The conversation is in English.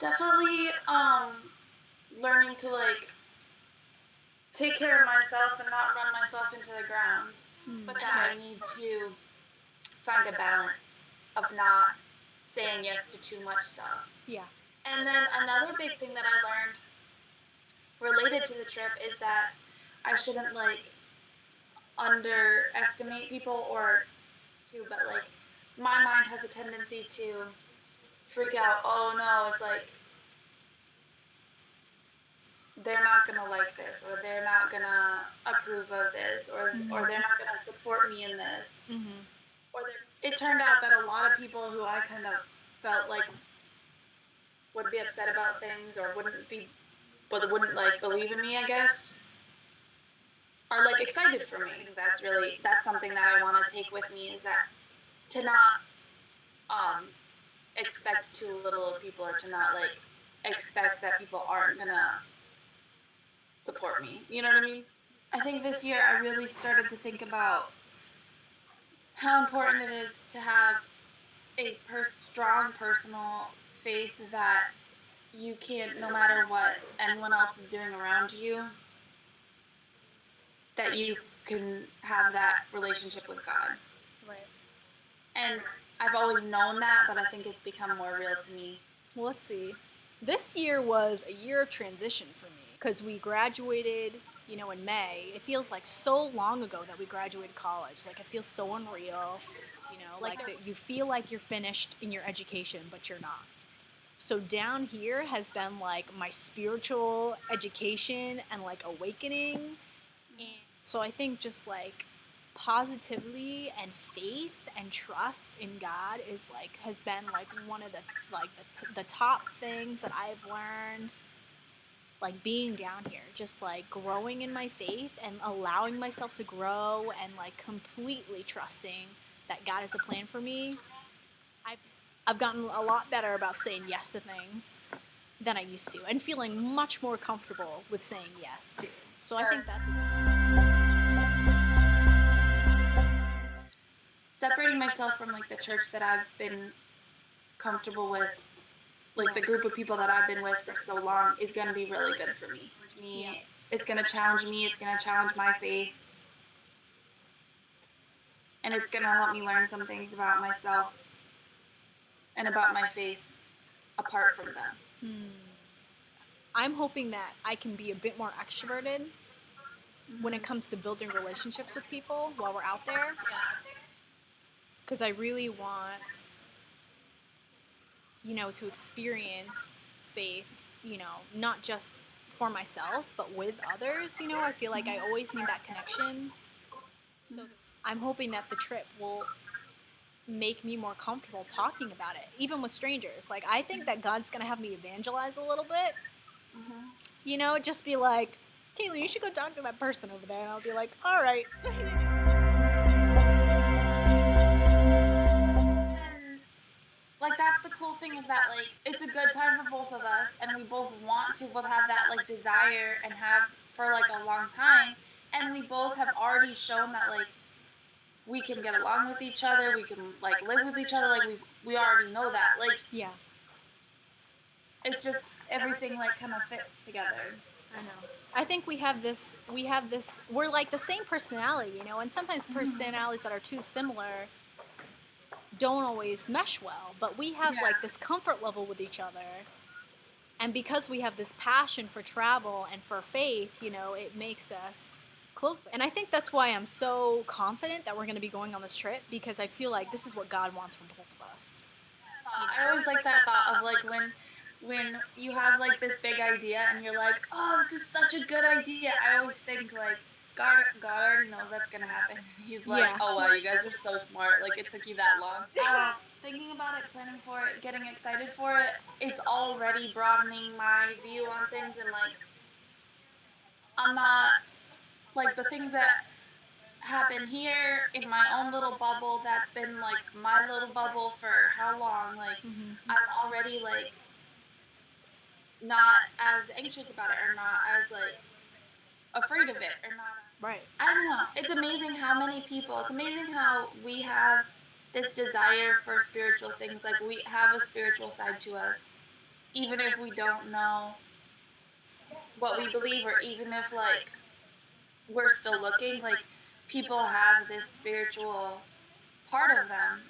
Definitely learning to like take care of myself and not run myself into the ground. But that I need to find a balance of not saying yes to too much stuff. Yeah. And then another big thing that I learned related to the trip is that I shouldn't like underestimate people or too, but like my mind has a tendency to freak out. Oh no, it's like they're not gonna like this, or they're not gonna approve of this, or they're not gonna support me in this. Or it turned out that a lot of people who I kind of felt like would be upset about things or wouldn't like believe in me, I guess, are like excited for me. That's something that I want to take with me, is that to not um expect too little of people, or to not like expect that people aren't gonna support me. You know what I mean? I think this year I really started to think about how important it is to have a strong personal faith that you can't, no matter what anyone else is doing around you, that you can have that relationship with God. Right. And I've always known that, but I think it's become more real to me. Well, let's see. This year was a year of transition for me because we graduated, in May. It feels like so long ago that we graduated college. Like, it feels so unreal. Like that you feel like you're finished in your education, but you're not. So down here has been like my spiritual education and like awakening. And so I think just like positivity and faith and trust in God has been like one of the top things that I've learned, like being down here, just like growing in my faith and allowing myself to grow and like completely trusting that God has a plan for me. I've gotten a lot better about saying yes to things than I used to, and feeling much more comfortable with saying yes too. So I think that's separating myself from like the church that I've been comfortable with, like the group of people that I've been with for so long, is going to be really good for me. It's going to challenge me. It's going to challenge my faith. And it's going to help me learn some things about myself and about my faith apart from them. I'm hoping that I can be a bit more extroverted when it comes to building relationships with people while we're out there. Because I really want, to experience faith, not just for myself, but with others. I feel like I always need that connection. So I'm hoping that the trip will make me more comfortable talking about it, even with strangers. Like, I think that God's going to have me evangelize a little bit. Just be like, Kayla, you should go talk to that person over there. And I'll be like, all right. Like, that's the cool thing, is that like it's a good time for both of us, and we both want to both have that like desire and have for like a long time, and we both have already shown that like we can get along with each other, we can like live with each other, like we already know that, like, yeah, it's just everything like kind of fits together. I know. I think we have this, we're like the same personality, and sometimes personalities that are too similar don't always mesh well, but we have like this comfort level with each other. And because we have this passion for travel and for faith, it makes us closer. And I think that's why I'm so confident that we're going to be going on this trip, because I feel like this is what God wants from both of us. I always like that thought of like when you have like this big idea and you're like, oh, this is such a good idea. I always think like God already knows that's gonna happen. He's like, oh wow, you guys are so smart. Like, it took you that long. Thinking about it, planning for it, getting excited for it, it's already broadening my view on things, and like I'm not like the things that happen here in my own little bubble, that's been like my little bubble for how long, like I'm already like not as anxious about it, or not as like afraid of it, or not. Right. I don't know. It's amazing how many people, it's amazing how we have this desire for spiritual things. Like, we have a spiritual side to us. even if we don't know what we believe, or even if like we're still looking, like people have this spiritual part of them